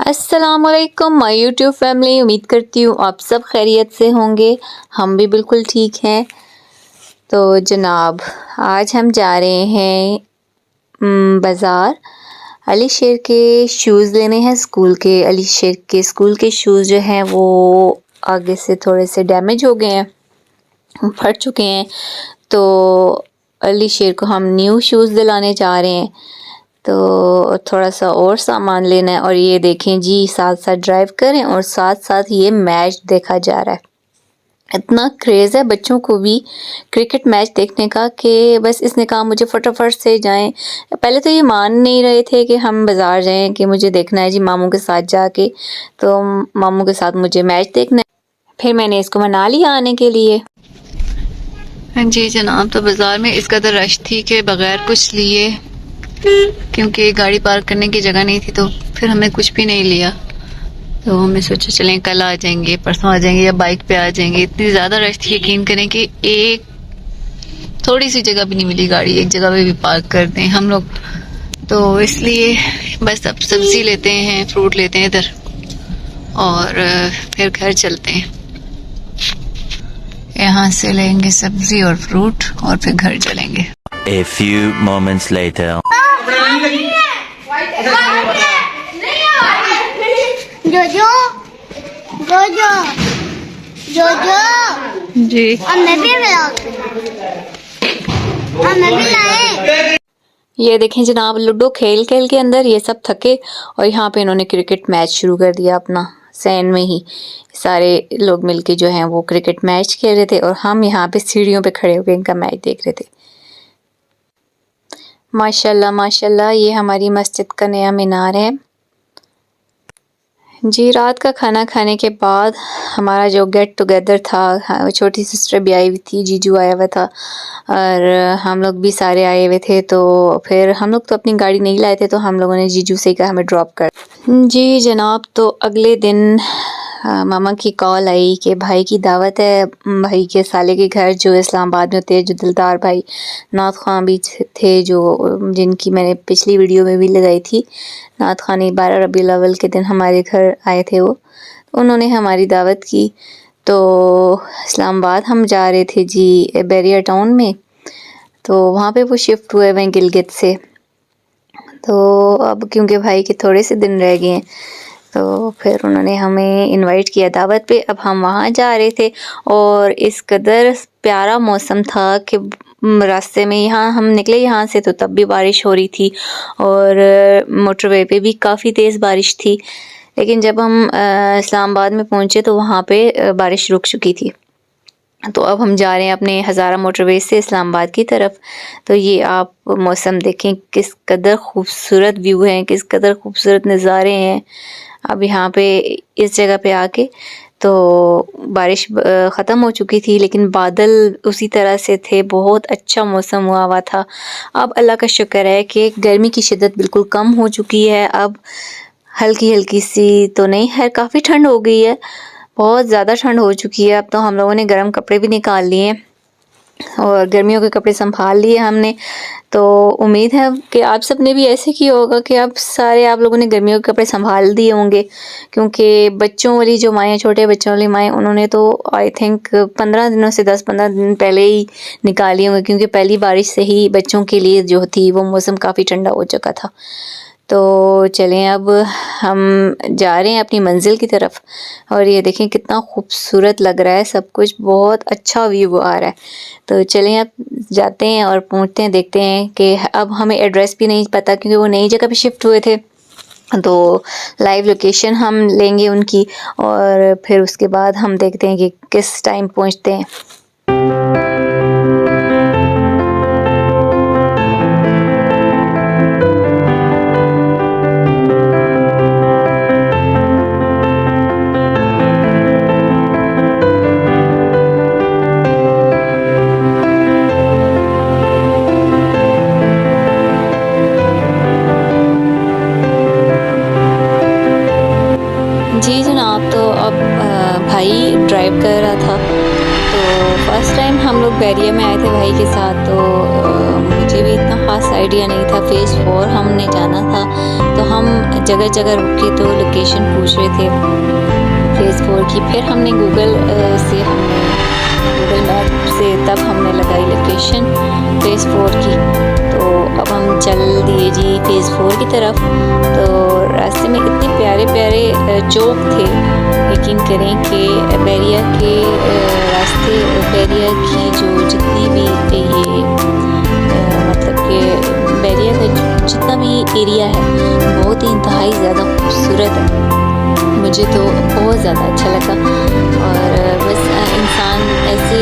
अस्सलामुअलैकुम my YouTube family. उम्मीद करती हूँ आप सब खैरियत से होंगे। हम भी बिल्कुल ठीक हैं। तो जनाब आज हम जा रहे हैं बाज़ार। अली शेर के शूज़ लेने हैं स्कूल के। अली शेर के स्कूल के शूज़ जो हैं वो आगे से थोड़े से डैमेज हो गए हैं, फट चुके हैं। तो अली शेर को हम न्यू शूज़ दिलाने जा रहे हैं। तो थोड़ा सा और सामान लेना है। और ये देखें जी, साथ साथ ड्राइव करें और साथ साथ ये मैच देखा जा रहा है। इतना क्रेज़ है बच्चों को भी क्रिकेट मैच देखने का कि बस इसने कहा मुझे फटाफट से जाएं। पहले तो ये मान नहीं रहे थे कि हम बाज़ार जाएं कि मुझे देखना है जी मामू के साथ जाके। तो मामू के साथ मुझे मैच देखना है। फिर मैंने इसको मना लिया आने के लिए। हाँ जी जनाब, तो बाज़ार में इस कदर रश थी कि बगैर कुछ लिए, क्योंकि गाड़ी पार्क करने की जगह नहीं थी, तो फिर हमने कुछ भी नहीं लिया। तो हमने सोचा चलें कल आ जाएंगे, परसों आ जाएंगे या बाइक पे आ जाएंगे। इतनी ज़्यादा रश थी, यकीन करें कि एक थोड़ी सी जगह भी नहीं मिली गाड़ी एक जगह पे भी पार्क कर दें हम लोग। तो इसलिए बस अब सब्ज़ी लेते हैं, फ्रूट लेते हैं इधर और फिर घर चलते हैं। यहाँ से लेंगे सब्ज़ी और फ्रूट और फिर घर चलेंगे। A few moments later. जोजो जोजो जोजो जी मैं भी लाए। ये देखें जनाब, लूडो खेल खेल के अंदर ये सब थके और यहाँ पे इन्होंने क्रिकेट मैच शुरू कर दिया अपना। सैन में ही सारे लोग मिलके जो हैं वो क्रिकेट मैच खेल रहे थे और हम यहाँ पे सीढ़ियों पे खड़े होकर इनका मैच देख रहे थे। माशाल्लाह माशाल्लाह, ये हमारी मस्जिद का नया मीनार है जी। रात का खाना खाने के बाद हमारा जो गेट टुगेदर था, छोटी सिस्टर भी आई हुई थी, जीजू आया हुआ था और हम लोग भी सारे आए हुए थे। तो फिर हम लोग तो अपनी गाड़ी नहीं लाए थे, तो हम लोगों ने जीजू से कहा हमें ड्रॉप कर जी जनाब। तो अगले दिन मामा की कॉल आई कि भाई की दावत है, भाई के साले के घर जो इस्लामाबाद में होते हैं, जो दिलदार भाई नात खां भी थे, जो जिनकी मैंने पिछली वीडियो में भी लगाई थी। नात खां 12 रबीउल अव्वल के दिन हमारे घर आए थे वो, तो उन्होंने हमारी दावत की। तो इस्लामाबाद हम जा रहे थे जी, बैरियर टाउन में। तो वहाँ पे वो शिफ्ट हुए हैं गिलगित से। तो अब क्योंकि भाई के थोड़े से दिन रह गए हैं, तो फिर उन्होंने हमें इनवाइट किया दावत पे। अब हम वहाँ जा रहे थे और इस कदर प्यारा मौसम था कि रास्ते में, यहाँ हम निकले यहाँ से तो तब भी बारिश हो रही थी और मोटरवे पे भी काफ़ी तेज़ बारिश थी। लेकिन जब हम इस्लामाबाद में पहुँचे तो वहाँ पे बारिश रुक चुकी थी। तो अब हम जा रहे हैं अपने हज़ारा मोटरवे से इस्लामाबाद की तरफ। तो ये आप मौसम देखें, किस कदर खूबसूरत व्यू है, किस कदर खूबसूरत नज़ारे हैं। अब यहाँ पे इस जगह पे आके तो बारिश ख़त्म हो चुकी थी, लेकिन बादल उसी तरह से थे, बहुत अच्छा मौसम हुआ हुआ था। अब अल्लाह का शुक्र है कि गर्मी की शिद्दत बिल्कुल कम हो चुकी है। अब हल्की हल्की सी तो नहीं है, काफ़ी ठंड हो गई है, बहुत ज़्यादा ठंड हो चुकी है। अब तो हम लोगों ने गर्म कपड़े भी निकाल लिए और गर्मियों के कपड़े संभाल लिए हमने। तो उम्मीद है कि आप सब ने भी ऐसे किया होगा कि आप लोगों ने गर्मियों के कपड़े संभाल दिए होंगे, क्योंकि बच्चों वाली जो माएँ, छोटे बच्चों वाली माएँ, उन्होंने तो आई थिंक 15 दिनों से 10-15 दिन पहले ही निकाली होंगे, क्योंकि पहली बारिश से ही बच्चों के लिए जो थी वो मौसम काफ़ी ठंडा हो चुका था। तो चलें अब हम जा रहे हैं अपनी मंजिल की तरफ। और ये देखें कितना खूबसूरत लग रहा है सब कुछ, बहुत अच्छा व्यू आ रहा है। तो चलें अब जाते हैं और पहुंचते हैं, देखते हैं कि अब हमें एड्रेस भी नहीं पता, क्योंकि वो नई जगह पे शिफ्ट हुए थे। तो लाइव लोकेशन हम लेंगे उनकी और फिर उसके बाद हम देखते हैं कि किस टाइम पहुंचते हैं। जी जनाब, तो अब भाई ड्राइव कर रहा था, तो फर्स्ट टाइम हम लोग बैरिया में आए थे भाई के साथ, तो मुझे भी इतना ख़ास आइडिया नहीं था। फेज़ 4 हमने जाना था, तो हम जगह जगह रुके तो लोकेशन पूछ रहे थे फेज़ 4 की। फिर हमने गूगल मैप से तब हमने लगाई लोकेशन फेज़ 4 की। तो अब हम चल दिए जी फेज़ 4 की तरफ। तो रास्ते में इतने प्यारे प्यारे चौक थे, यकीन करें कि बैरिया के रास्ते, बैरिया की जो जितनी भी ये मतलब कि बैरिया का जितना भी एरिया है बहुत ही इंतहाई ज़्यादा खूबसूरत है। मुझे तो बहुत ज़्यादा अच्छा लगा। और बस इंसान ऐसे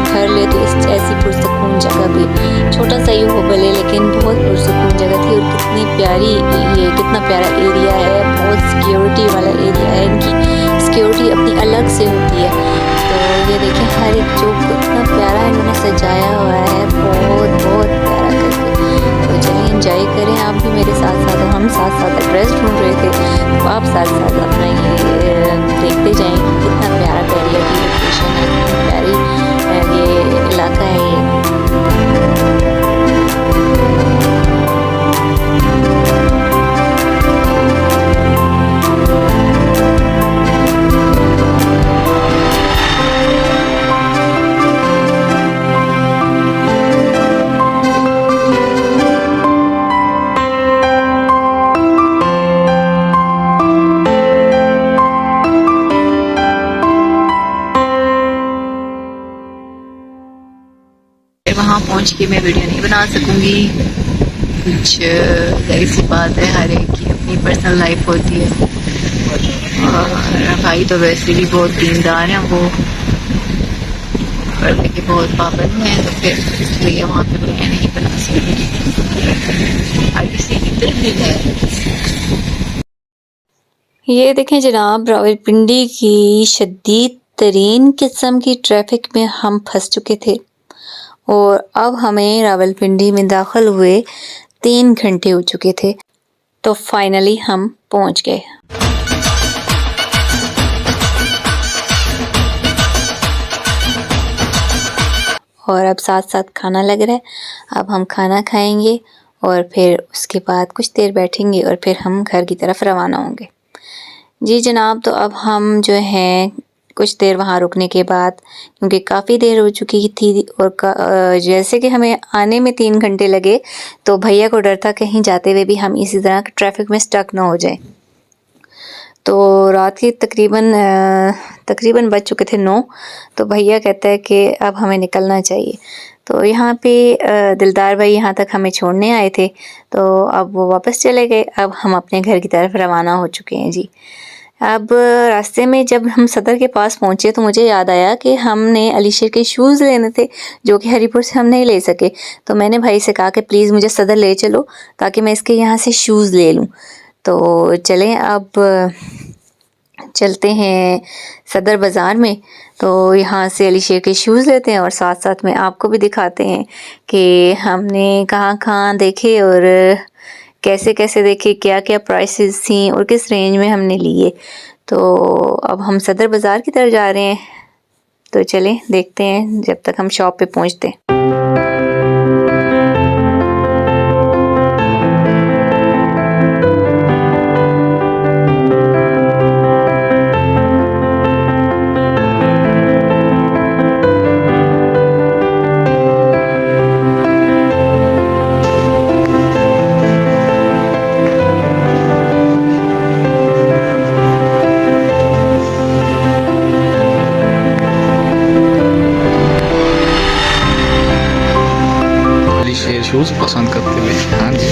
घर ले तो ऐसी पुरसकून जगह भी, छोटा सा ही हो भले लेकिन बहुत पुरसकून जगह थी। और कितनी प्यारी, ये कितना प्यारा एरिया है, बहुत सिक्योरिटी वाला एरिया है। इनकी सिक्योरिटी अपनी अलग से होती है। तो ये देखें हर एक चौक कितना प्यारा इन्होंने सजाया हुआ है, बहुत बहुत प्यारा करके। तो चलिए एंजॉय करें आप भी मेरे साथ साथ। और हम साथ साथ एड्रेस ढूंढ रहे थे, तो आप साथ साथ अपना ये देखते जाएं कि कितना प्यारा बैरिया की लोकेशन है, कितनी प्यारी ये इलाका है ये। वहाँ पहुँच के मैं वीडियो नहीं बना सकूँगी, कुछ जाहिर सी बात है, हर एक की अपनी पर्सनल लाइफ होती है। और भाई तो वैसे भी बहुत दीनदार हैं, वो पर्दे के बहुत पाबंद हैं, तो फिर इसलिए वहाँ पे वीडियो नहीं बना सकूँगी। आगे से इधर भी है। ये देखें जनाब, रावलपिंडी की शदीद तरीन किस्म की ट्रैफिक में हम फंस चुके थे और अब हमें रावलपिंडी में दाखिल हुए 3 घंटे हो चुके थे। तो फाइनली हम पहुंच गए। और अब साथ साथ खाना लग रहा है। अब हम खाना खाएंगे और फिर उसके बाद कुछ देर बैठेंगे और फिर हम घर की तरफ रवाना होंगे। जी जनाब, तो अब हम जो हैं कुछ देर वहाँ रुकने के बाद, क्योंकि काफ़ी देर हो चुकी थी और जैसे कि हमें आने में 3 घंटे लगे, तो भैया को डर था कहीं जाते हुए भी हम इसी तरह ट्रैफिक में स्टक ना हो जाए। तो रात के तकरीबन बज चुके थे 9। तो भैया कहता है कि अब हमें निकलना चाहिए। तो यहाँ पे दिलदार भाई यहाँ तक हमें छोड़ने आए थे, तो अब वो वापस चले गए। अब हम अपने घर की तरफ रवाना हो चुके हैं जी। अब रास्ते में जब हम सदर के पास पहुँचे तो मुझे याद आया कि हमने अलीशेर के शूज़ लेने थे, जो कि हरीपुर से हम नहीं ले सके। तो मैंने भाई से कहा कि प्लीज़ मुझे सदर ले चलो ताकि मैं इसके यहाँ से शूज़ ले लूँ। तो चलें अब चलते हैं सदर बाज़ार में। तो यहाँ से अलीशेर के शूज़ लेते हैं और साथ साथ में आपको भी दिखाते हैं कि हमने कहाँ कहाँ देखे और कैसे कैसे देखे, क्या क्या प्राइसेस थी और किस रेंज में हमने लिए। तो अब हम सदर बाज़ार की तरफ जा रहे हैं, तो चलें देखते हैं जब तक हम शॉप पे पहुँचते हैं। शूज़ पसंद करते हुए, हाँ जी,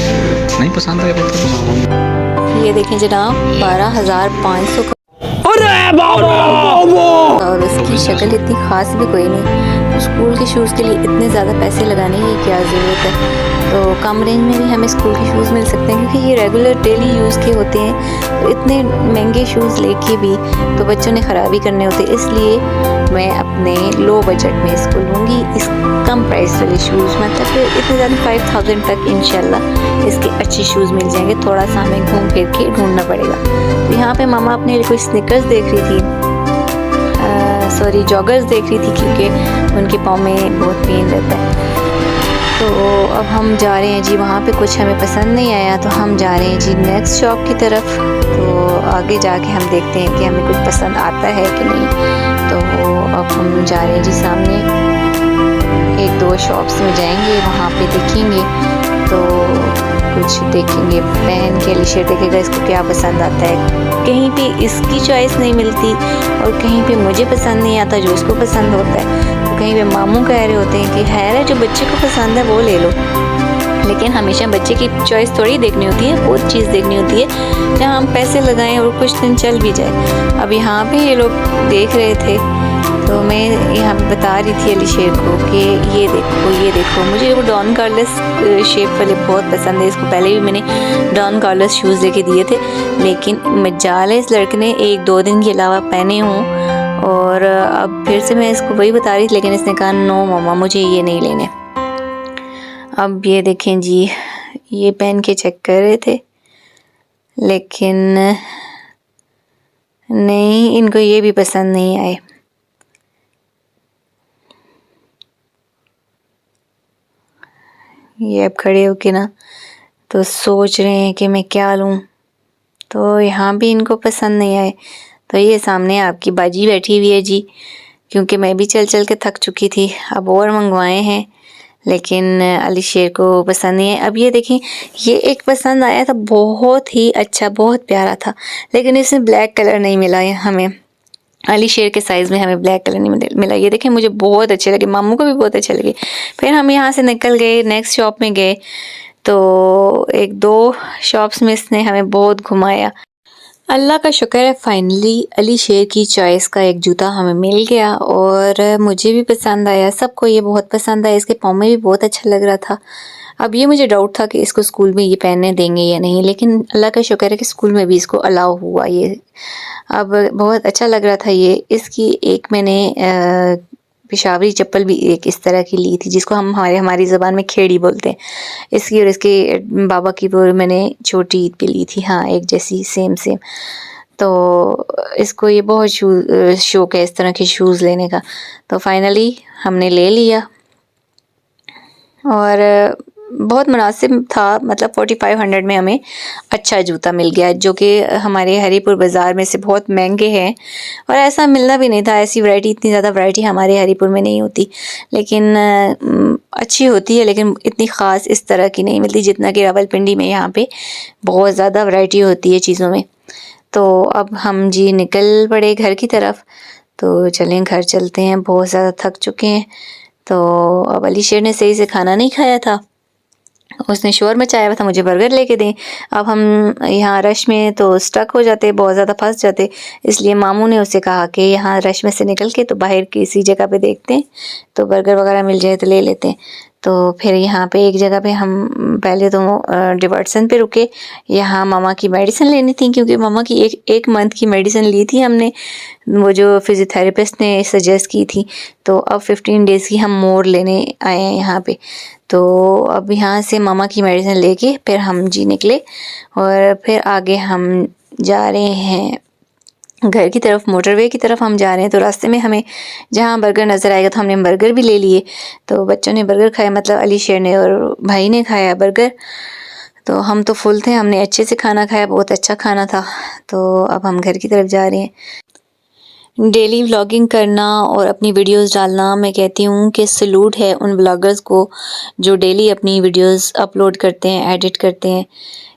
नहीं पसंद है तो ये देखें जनाब, 12,500 का और उसकी शक्ल इतनी ख़ास भी कोई नहीं। स्कूल के शूज़ के लिए इतने ज़्यादा पैसे लगाने की क्या ज़रूरत है। तो कम रेंज में भी हमें स्कूल के शूज़ मिल सकते हैं, क्योंकि ये रेगुलर डेली यूज़ के होते हैं। तो इतने महंगे शूज़ लेके भी तो बच्चों ने ख़राबी करने होते, इसलिए मैं अपने लो बजट में इसको लूँगी, इस कम प्राइस वाले शूज़। मतलब कि इतने ज़्यादा 5000 तक इंशाल्लाह इसके अच्छे शूज़ मिल जाएंगे। थोड़ा सा हमें घूम फिर के ढूंढना पड़ेगा। तो यहाँ पे मामा अपने लिए कोई स्निकर्स देख रही थी, सॉरी जॉगर्स देख रही थी क्योंकि उनके पाँव में बहुत पेन रहता है। तो अब हम जा रहे हैं जी, वहाँ पे कुछ हमें पसंद नहीं आया तो हम जा रहे हैं जी नेक्स्ट शॉप की तरफ। तो आगे जाके हम देखते हैं कि हमें कुछ पसंद आता है कि नहीं। तो अब हम जा रहे हैं जी, सामने एक दो शॉप्स में जाएंगे, वहाँ पे देखेंगे तो कुछ देखेंगे, पहन के अलीशेर देखेगा इसको क्या पसंद आता है। कहीं पे इसकी चॉइस नहीं मिलती और कहीं पे मुझे पसंद नहीं आता जो इसको पसंद होता है। तो कहीं पे मामू कह रहे होते हैं कि है जो बच्चे को पसंद है वो ले लो, लेकिन हमेशा बच्चे की चॉइस थोड़ी देखनी होती है, वो चीज़ देखनी होती है जहाँ हम पैसे लगाएं और कुछ दिन चल भी जाए। अब यहाँ पे ये लोग देख रहे थे तो मैं यहाँ पे बता रही थी अलीशेर को कि ये देखो, मुझे वो डॉन कार्लोस शेप वाले बहुत पसंद है। इसको पहले भी मैंने डॉन कार्लोस शूज़ लेके दिए थे, लेकिन मजाल है इस लड़के ने 1-2 दिन के अलावा पहने हों और अब फिर से मैं इसको वही बता रही थी, लेकिन इसने कहा नो मम्मा मुझे ये नहीं लेने। अब ये देखें जी, ये पहन के चेक कर रहे थे लेकिन नहीं, इनको ये भी पसंद नहीं आए। ये अब खड़े होके ना तो सोच रहे हैं कि मैं क्या लूँ, तो यहाँ भी इनको पसंद नहीं आए। तो ये सामने आपकी बाजी बैठी हुई है जी, क्योंकि मैं भी चल चल के थक चुकी थी। अब और मंगवाए हैं लेकिन अलीशेर को पसंद नहीं है। अब ये देखें, ये एक पसंद आया था, बहुत ही अच्छा, बहुत प्यारा था, लेकिन इसमें ब्लैक कलर नहीं मिला है हमें। अलीशेर के साइज़ में हमें ब्लैक कलर नहीं मिला। ये देखें, मुझे बहुत अच्छे लगे, मामू को भी बहुत अच्छे लगे। फिर हम यहाँ से निकल गए, नेक्स्ट शॉप में गए तो 1-2 शॉप्स में इसने हमें बहुत घुमाया। अल्लाह का शुक्र है फाइनली अलीशेर की चॉइस का एक जूता हमें मिल गया और मुझे भी पसंद आया, सबको ये बहुत पसंद आया। इसके पाँव में भी बहुत अच्छा लग रहा था। अब ये मुझे डाउट था कि इसको स्कूल में ये पहनने देंगे या नहीं, लेकिन अल्लाह का शुक्र है कि स्कूल में भी इसको अलाउ हुआ। ये अब बहुत अच्छा लग रहा था। ये इसकी एक मैंने पेशावरी चप्पल भी एक इस तरह की ली थी, जिसको हम हमारी ज़बान में खेड़ी बोलते हैं। इसकी और इसके बाबा की वो मैंने छोटी ईद पे ली थी, हाँ एक जैसी सेम। तो इसको ये बहुत शौक़ है इस तरह के शूज़ लेने का। तो फाइनली हमने ले लिया और बहुत मुनासिब था, मतलब 4500 में हमें अच्छा जूता मिल गया, जो कि हमारे हरीपुर बाज़ार में से बहुत महंगे हैं और ऐसा मिलना भी नहीं था। ऐसी वैरायटी, इतनी ज़्यादा वैरायटी हमारे हरीपुर में नहीं होती, लेकिन अच्छी होती है, लेकिन इतनी ख़ास इस तरह की नहीं मिलती जितना कि रावलपिंडी में यहाँ पे बहुत ज़्यादा वैरायटी होती है चीज़ों में। तो अब हम जी निकल पड़े घर की तरफ। तो चलें घर चलते हैं, बहुत ज़्यादा थक चुके हैं। तो अब अलीशेर ने सही से खाना नहीं खाया था, उसने शोर मचाया हुआ था मुझे बर्गर लेके दें। अब हम यहाँ रश में तो स्टक हो जाते, बहुत ज़्यादा फंस जाते, इसलिए मामू ने उसे कहा कि यहाँ रश में से निकल के तो बाहर किसी जगह पे देखते हैं, तो बर्गर वगैरह मिल जाए तो ले लेते हैं। तो फिर यहाँ पे एक जगह पे हम पहले तो डिवर्सन पे रुके, यहाँ मामा की मेडिसिन लेनी थी, क्योंकि मामा की एक मंथ की मेडिसिन ली थी हमने, वो जो फिजियोथेरेपिस्ट ने सजेस्ट की थी। तो अब 15 डेज़ की हम मोर लेने आए हैं यहाँ पे। तो अब यहाँ से मामा की मेडिसिन लेके फिर हम जी निकले और फिर आगे हम जा रहे हैं घर की तरफ, मोटरवे की तरफ हम जा रहे हैं। तो रास्ते में हमें जहाँ बर्गर नज़र आएगा तो हमने बर्गर भी ले लिए। तो बच्चों ने बर्गर खाया, मतलब अलीशेर ने और भाई ने खाया बर्गर। तो हम तो फुल थे, हमने अच्छे से खाना खाया, बहुत अच्छा खाना था। तो अब हम घर की तरफ जा रहे हैं। डेली व्लॉगिंग करना और अपनी वीडियोस डालना, मैं कहती हूँ कि सलूट है उन व्लॉगर्स को जो डेली अपनी वीडियोस अपलोड करते हैं, एडिट करते हैं।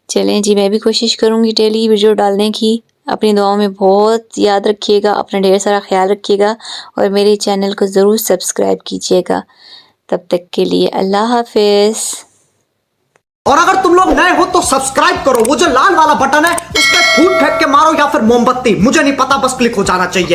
चलें जी, मैं भी कोशिश करूँगी डेली वीडियो डालने की। अपनी दुआओं में बहुत याद रखिएगा, अपना ढेर सारा ख्याल रखिएगा और मेरे चैनल को ज़रूर सब्सक्राइब कीजिएगा। तब तक के लिए अल्लाह हाफिज़। और अगर तुम लोग नए हो तो सब्सक्राइब करो, वो जो लाल वाला बटन है उस पर फूट फेंक के मारो या फिर मोमबत्ती, मुझे नहीं पता, बस क्लिक हो जाना चाहिए।